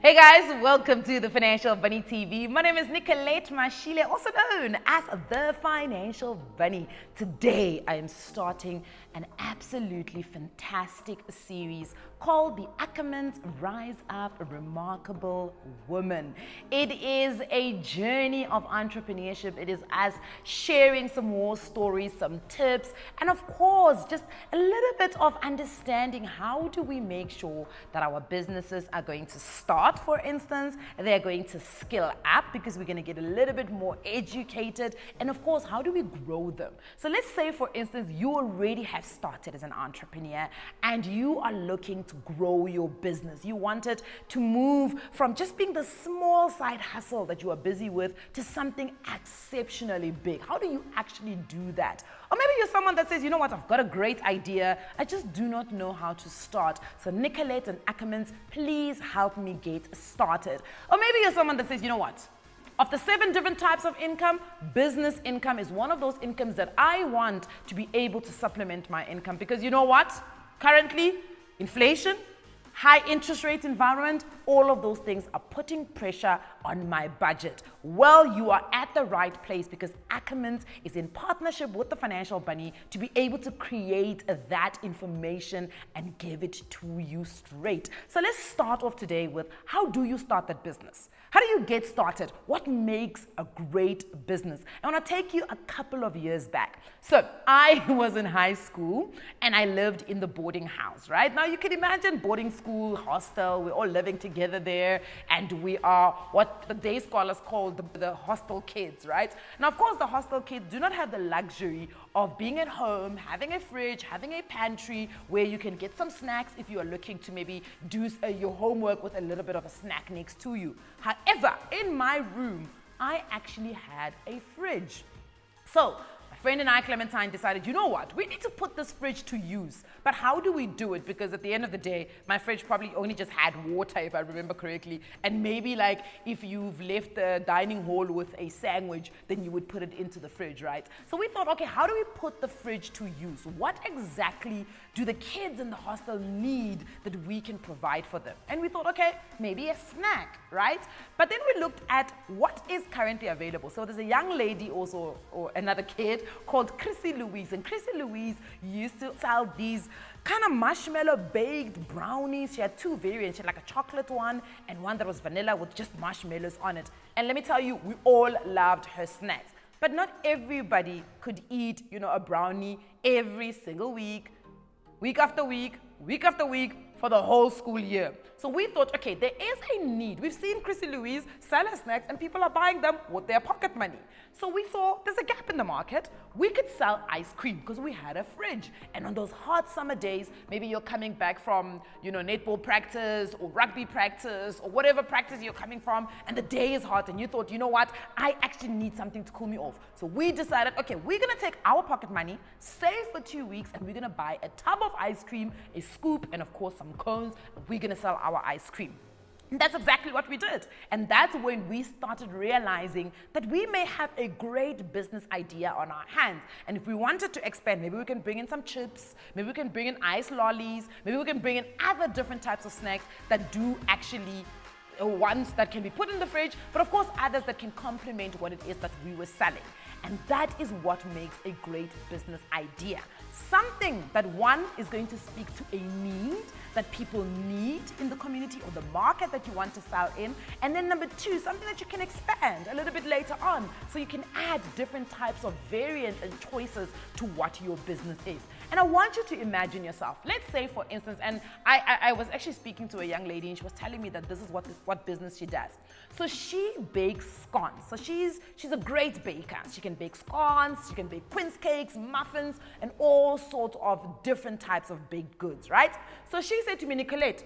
Hey guys, welcome to the Financial Bunny TV. My name is Nicolette Mashile, also known as the Financial Bunny. Today I am starting an absolutely fantastic series called the Ackerman's Rise Up, a Remarkable Woman. It is a journey of entrepreneurship. It is us sharing some war stories, some tips, and of course, just a little bit of understanding how do we make sure that our businesses are going to start, for instance, they're going to scale up because we're going to get a little bit more educated, and of course, how do we grow them? So let's say, for instance, you already have started as an entrepreneur and you are looking to grow your business. You wanted to move from just being the small side hustle that you are busy with to something exceptionally big. How do you actually do that? Or maybe you're someone that says, you know what, I've got a great idea, I just do not know how to start. So Nicolette and Ackerman's, please help me get started. Or maybe you're someone that says, you know what, of the 7 different types of income, business income is one of those incomes that I want to be able to supplement my income. Because you know what? Currently, inflation, high interest rate environment, all of those things are putting pressure on my budget. Well, you are at the right place because Ackerman is in partnership with the Financial Bunny to be able to create that information and give it to you straight. So let's start off today with, how do you start that business? How do you get started? What makes a great business? I want to take you a couple of years back. So I was in high school and I lived in the boarding house, right? Now you can imagine boarding school, hostel, we're all living together there, and we are what the day scholars call the hostel kids, right? Now, of course, the hostel kids do not have the luxury of being at home, having a fridge, having a pantry where you can get some snacks if you are looking to maybe do your homework with a little bit of a snack next to you. However, in my room, I actually had a fridge. So my friend and I, Clementine, decided, you know what, we need to put this fridge to use. But how do we do it? Because at the end of the day, my fridge probably only just had water, if I remember correctly. And maybe like if you've left the dining hall with a sandwich, then you would put it into the fridge, right? So we thought, okay, how do we put the fridge to use? What exactly do the kids in the hostel need that we can provide for them? And we thought, okay, maybe a snack, right? But then we looked at what is currently available. So there's a young lady also, or another kid, called Chrissy Louise. And Chrissy Louise used to sell these kind of marshmallow baked brownies. She had 2 variants. She had like a chocolate one and one that was vanilla with just marshmallows on it. And let me tell you, we all loved her snacks. But not everybody could eat, a brownie every single week, week after week, week after week, for the whole school year. So we thought, okay, there is a need. We've seen Chrissy Louise sell her snacks and people are buying them with their pocket money. So we saw there's a gap in the market. We could sell ice cream because we had a fridge. And on those hot summer days, maybe you're coming back from, netball practice or rugby practice or whatever practice you're coming from, and the day is hot and you thought, you know what, I actually need something to cool me off. So we decided, okay, we're gonna take our pocket money, save for 2 weeks, and we're gonna buy a tub of ice cream, a scoop, and of course some cones. We're gonna sell our ice cream. And that's exactly what we did. And that's when we started realizing that we may have a great business idea on our hands. And if we wanted to expand, maybe we can bring in some chips, maybe we can bring in ice lollies, maybe we can bring in other different types of snacks that do actually ones that can be put in the fridge, but of course others that can complement what it is that we were selling. And that is what makes a great business idea. Something that, one, is going to speak to a need that people need in the community or the market that you want to sell in. And then number 2, something that you can expand a little bit later on. So you can add different types of variants and choices to what your business is. And I want you to imagine yourself. Let's say, for instance, and I was actually speaking to a young lady and she was telling me that this is what business she does. So she bakes scones. So she's a great baker. She can bake scones, she can bake quince cakes, muffins, and all sorts of different types of baked goods, right? So she said to me, Nicolette,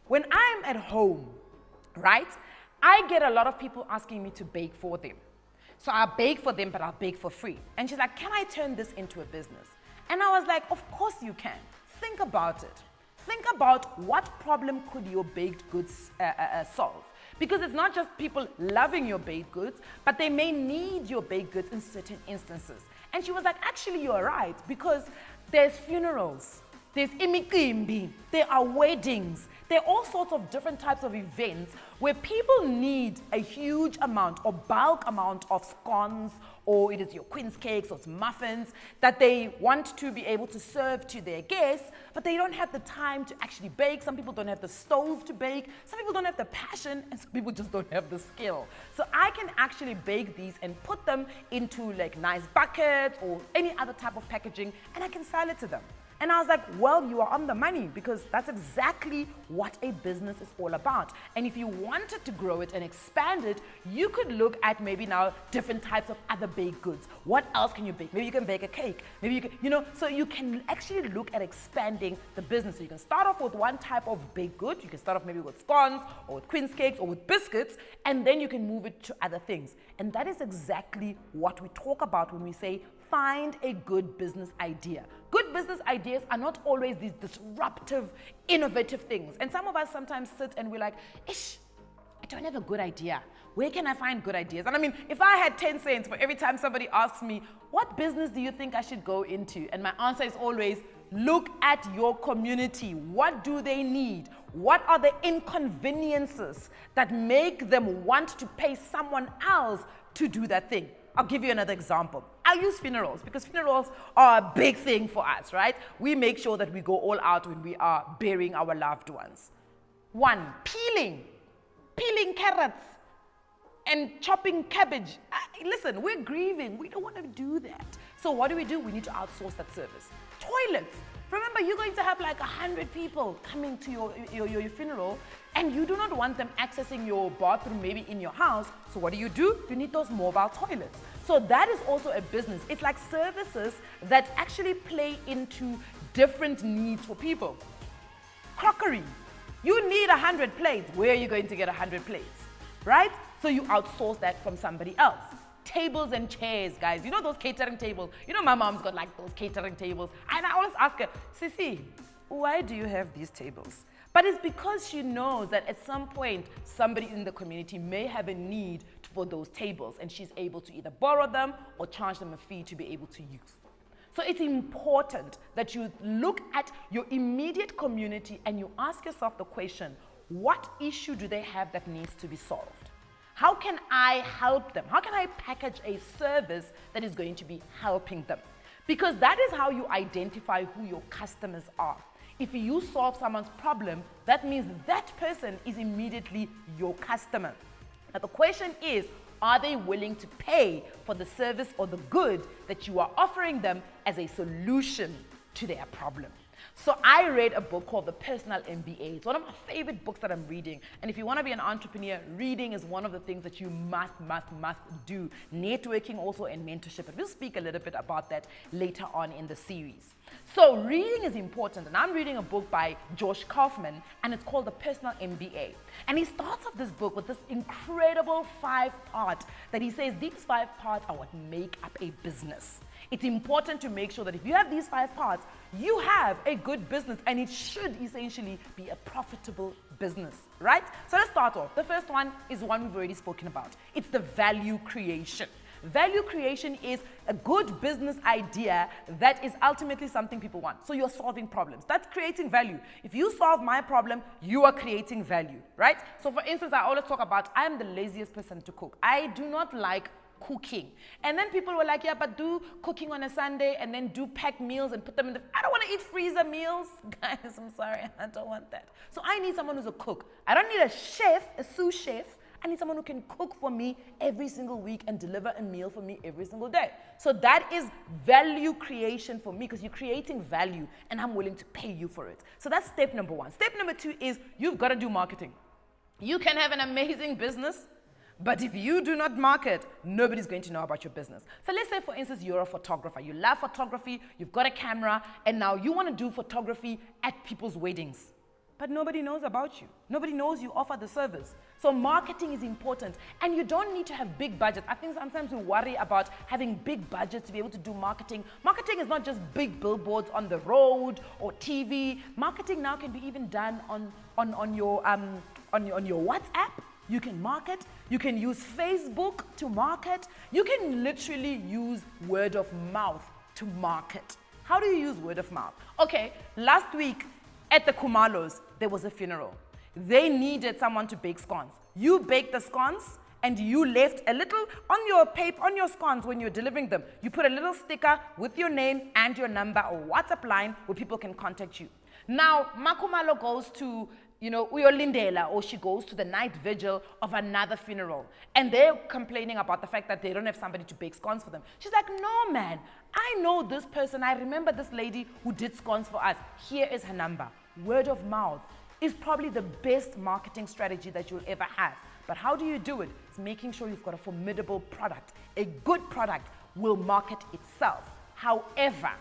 when I'm at home, right, I get a lot of people asking me to bake for them. So I'll bake for them, but I'll bake for free. And she's like, can I turn this into a business? And I was like, of course you can. Think about it. Think about what problem could your baked goods solve. Because it's not just people loving your baked goods, but they may need your baked goods in certain instances. And she was like, actually, you're right, because there's funerals, there's imicimbi, there are weddings, there are all sorts of different types of events where people need a huge amount or bulk amount of scones, or it is your queen's cakes or it's muffins that they want to be able to serve to their guests, but they don't have the time to actually bake. Some people don't have the stove to bake. Some people don't have the passion, and some people just don't have the skill. So I can actually bake these and put them into like nice buckets or any other type of packaging, and I can sell it to them. And I was like, well, you are on the money, because that's exactly what a business is all about. And if you wanted to grow it and expand it, you could look at maybe now different types of other baked goods. What else can you bake? Maybe you can bake a cake. Maybe you can, so you can actually look at expanding the business. So you can start off with one type of baked good. You can start off maybe with scones or with queen's cakes or with biscuits, and then you can move it to other things. And that is exactly what we talk about when we say find a good business idea. Good business ideas are not always these disruptive, innovative things. And some of us sometimes sit and we're like, ish, I don't have a good idea. Where can I find good ideas? And I mean, if I had 10 cents for every time somebody asks me, what business do you think I should go into? And my answer is always, look at your community. What do they need? What are the inconveniences that make them want to pay someone else to do that thing? I'll give you another example. I'll use funerals, because funerals are a big thing for us, right? We make sure that we go all out when we are burying our loved ones. One, peeling carrots and chopping cabbage. Listen, we're grieving. We don't want to do that. So what do? We need to outsource that service. Toilets. Remember, you're going to have like 100 people coming to your funeral, and you do not want them accessing your bathroom maybe in your house. So what do? You need those mobile toilets. So that is also a business. It's like services that actually play into different needs for people. Crockery. You need 100 plates. Where are you going to get 100 plates? Right? So you outsource that from somebody else. Tables and chairs, guys. You know those catering tables? You know my mom's got like those catering tables. And I always ask her, Sissy, why do you have these tables? But it's because she knows that at some point, somebody in the community may have a need for those tables, and she's able to either borrow them or charge them a fee to be able to use. So it's important that you look at your immediate community and you ask yourself the question, what issue do they have that needs to be solved? How can I help them? How can I package a service that is going to be helping them? Because that is how you identify who your customers are. If you solve someone's problem, that means that person is immediately your customer. Now the question is, are they willing to pay for the service or the good that you are offering them as a solution to their problem? So I read a book called the Personal MBA. It's one of my favorite books that I'm reading. And if you want to be an entrepreneur, reading is one of the things that you must do. Networking also, and mentorship. But we'll speak a little bit about that later on in the series. So reading is important. And I'm reading a book by Josh Kaufman, and it's called the Personal MBA. And he starts off this book with this incredible 5-part that he says these 5 parts are what make up a business. It's important to make sure that if you have these 5 parts, you have a good business, and it should essentially be a profitable business, right? So let's start off. The first one is one we've already spoken about. It's the value creation. Value creation is a good business idea that is ultimately something people want. So you're solving problems. That's creating value. If you solve my problem, you are creating value, right? So for instance, I always talk about, I am the laziest person to cook. I do not like cooking. And then people were like, yeah, but do cooking on a Sunday and then do packed meals and put them in the... I don't want to eat freezer meals. Guys, I'm sorry, I don't want that. So I need someone who's a cook. I don't need a chef, a sous chef. I need someone who can cook for me every single week and deliver a meal for me every single day. So that is value creation for me, because you're creating value and I'm willing to pay you for it. So that's step number 1. Step number 2 is you've got to do marketing. You can have an amazing business, but if you do not market, nobody's going to know about your business. So let's say, for instance, you're a photographer. You love photography, you've got a camera, and now you want to do photography at people's weddings. But nobody knows about you. Nobody knows you offer the service. So marketing is important. And you don't need to have big budgets. I think sometimes we worry about having big budgets to be able to do marketing. Marketing is not just big billboards on the road or TV. Marketing now can be even done on your WhatsApp. You can market. You can use Facebook to market. You can literally use word of mouth to market. How do you use word of mouth? Okay, last week at the Kumalos, there was a funeral. They needed someone to bake scones. You baked the scones and you left a little on your paper, on your scones when you're delivering them. You put a little sticker with your name and your number or WhatsApp line where people can contact you. Now, Makumalo goes to, Uyolindela, or she goes to the night vigil of another funeral. And they're complaining about the fact that they don't have somebody to bake scones for them. She's like, no, man, I know this person. I remember this lady who did scones for us. Here is her number. Word of mouth is probably the best marketing strategy that you'll ever have. But how do you do it? It's making sure you've got a formidable product. A good product will market itself. However,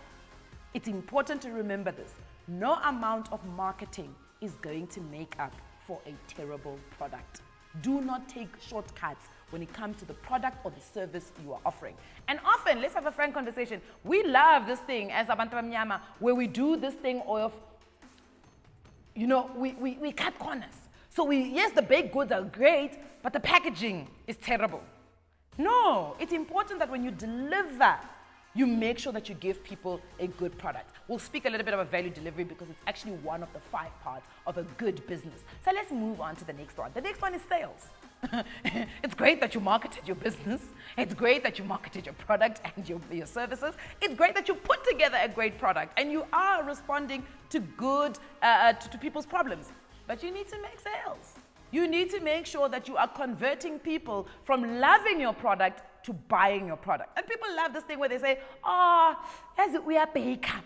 it's important to remember this. No amount of marketing is going to make up for a terrible product. Do not take shortcuts when it comes to the product or the service you are offering. And often, let's have a frank conversation. We love this thing as Abantu Bamnyama, where we do this thing of, we cut corners. So yes, the baked goods are great, but the packaging is terrible. No, it's important that when you deliver, you make sure that you give people a good product. We'll speak a little bit about value delivery because it's actually one of the 5 parts of a good business. So let's move on to the next one. The next one is sales. It's great that you marketed your business. It's great that you marketed your product and your services. It's great that you put together a great product and you are responding to good, to people's problems. But you need to make sales. You need to make sure that you are converting people from loving your product to buying your product. And people love this thing where they say, we are baker.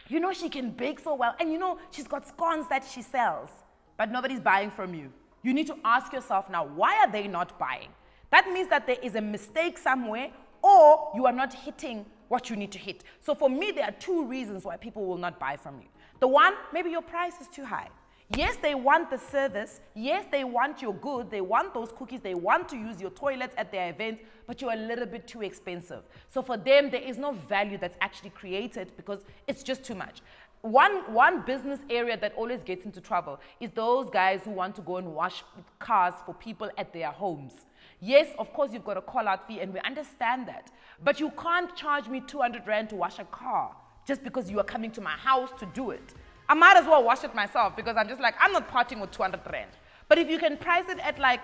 She can bake so well. And she's got scones that she sells, but nobody's buying from you. You need to ask yourself now, why are they not buying? That means that there is a mistake somewhere, or you are not hitting what you need to hit. So for me, there are 2 reasons why people will not buy from you. The one, maybe your price is too high. Yes, they want the service. Yes, they want your good. They want those cookies. They want to use your toilets at their events, but you're a little bit too expensive. So for them, there is no value that's actually created because it's just too much. One business area that always gets into trouble is those guys who want to go and wash cars for people at their homes. Yes, of course, you've got a call-out fee, and we understand that. But you can't charge me 200 Rand to wash a car just because you are coming to my house to do it. I might as well wash it myself because I'm just like, I'm not parting with 200 Rand. But if you can price it at like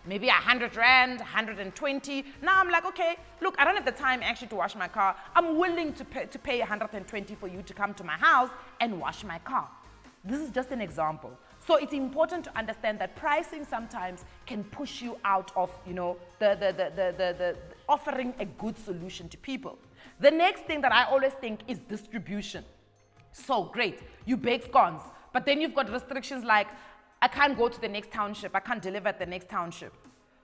maybe 100 Rand, 120, now I'm like, okay, look, I don't have the time actually to wash my car. I'm willing to pay 120 for you to come to my house and wash my car. This is just an example. So it's important to understand that pricing sometimes can push you out of, the offering a good solution to people. The next thing that I always think is distribution. So great, you bake scones, but then you've got restrictions like, I can't go to the next township, I can't deliver at the next township.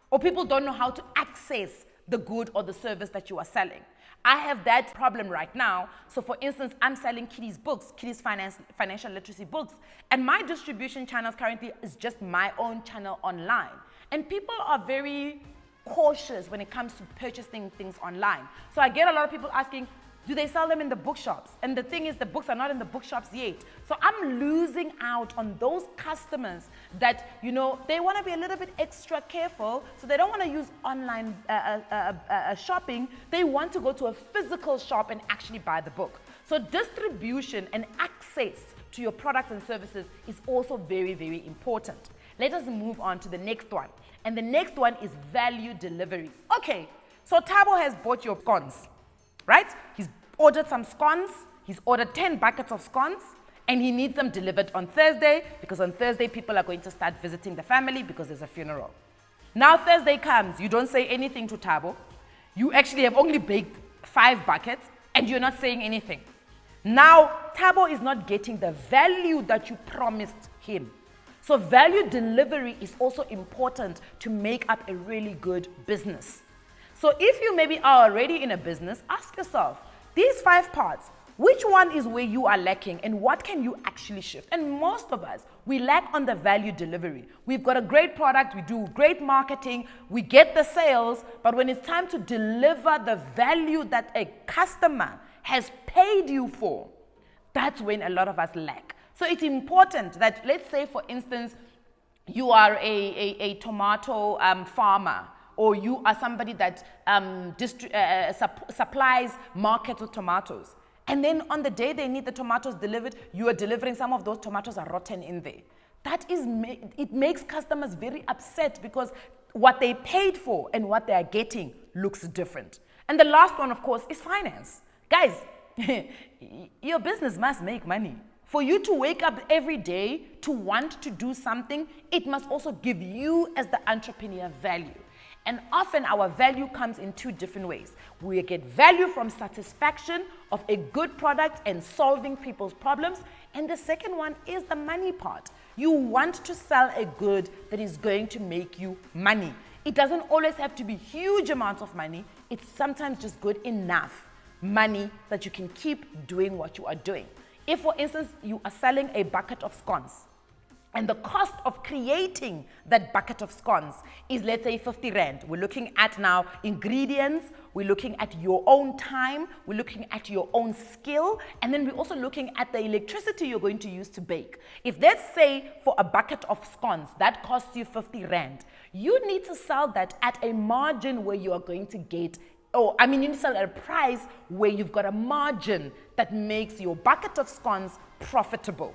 Or people don't know how to access the good or the service that you are selling. I have that problem right now. So for instance, I'm selling Kitty's books, Kitty's financial literacy books, and my distribution channels currently is just my own channel online. And people are very cautious when it comes to purchasing things online. So I get a lot of people asking, do they sell them in the bookshops? And the thing is, the books are not in the bookshops yet. So I'm losing out on those customers that, they want to be a little bit extra careful. So they don't want to use online shopping. They want to go to a physical shop and actually buy the book. So distribution and access to your products and services is also very, very important. Let us move on to the next one. And the next one is value delivery. Okay, so Thabo has bought your scones. Right? He's ordered some scones. He's ordered 10 buckets of scones, and he needs them delivered on Thursday because on Thursday people are going to start visiting the family because there's a funeral. Now Thursday comes, you don't say anything to Thabo. You actually have only baked 5 buckets, and you're not saying anything. Now Thabo is not getting the value that you promised him. So value delivery is also important to make up a really good business. So if you maybe are already in a business, ask yourself, these 5 parts, which one is where you are lacking and what can you actually shift? And most of us, we lack on the value delivery. We've got a great product, we do great marketing, we get the sales, but when it's time to deliver the value that a customer has paid you for, that's when a lot of us lack. So it's important that, let's say for instance, you are a tomato farmer, or you are somebody that supplies markets with tomatoes, And then on the day they need the tomatoes delivered, you are delivering, some of those tomatoes are rotten in there. It makes customers very upset because what they paid for and what they are getting looks different. And the last one, of course, is finance. Guys, your business must make money. For you to wake up every day to want to do something, it must also give you as the entrepreneur value. And often our value comes in two different ways. We get value from satisfaction of a good product and solving people's problems. And the second one is the money part. You want to sell a good that is going to make you money. It doesn't always have to be huge amounts of money. It's sometimes just good enough money that you can keep doing what you are doing. If, for instance, you are selling a bucket of scones, and the cost of creating that bucket of scones is, let's say, 50 Rand. We're looking at now ingredients, we're looking at your own time, we're looking at your own skill, and then we're also looking at the electricity you're going to use to bake. If let's say for a bucket of scones, that costs you 50 Rand, you need to sell that at a margin where you are going to get you need to sell at a price where you've got a margin that makes your bucket of scones profitable.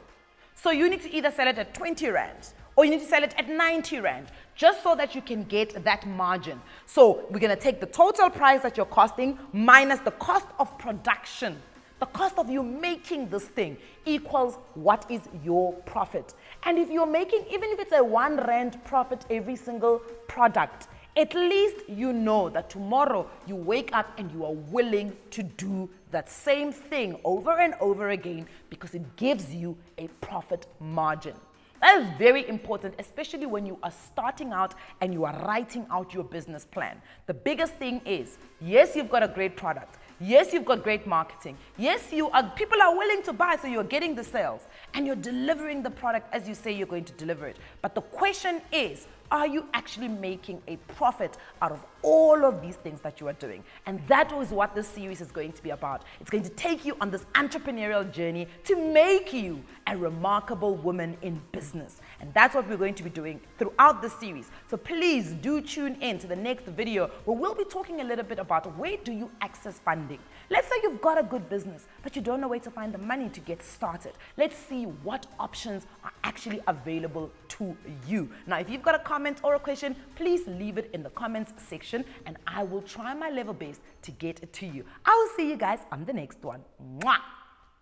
So you need to either sell it at 20 Rand or you need to sell it at 90 Rand, just so that you can get that margin. So we're going to take the total price that you're costing minus the cost of production. The cost of you making this thing equals what is your profit. And if you're making, even if it's a 1 Rand profit every single product, at least you know that tomorrow you wake up and you are willing to do that same thing over and over again because it gives you a profit margin. That is very important, especially when you are starting out and you are writing out your business plan. The biggest thing is, yes, you've got a great product. Yes, you've got great marketing. Yes, people are willing to buy, so you're getting the sales and you're delivering the product as you say you're going to deliver it. But the question is, are you actually making a profit out of all of these things that you are doing? And that is what this series is going to be about. It's going to take you on this entrepreneurial journey to make you a remarkable woman in business. And that's what we're going to be doing throughout this series. So please do tune in to the next video where we'll be talking a little bit about where do you access funding. Let's say you've got a good business, but you don't know where to find the money to get started. Let's see what options are actually available to you. Now, if you've got a comment or a question, please leave it in the comments section and I will try my level best to get it to you. I will see you guys on the next one. Mwah!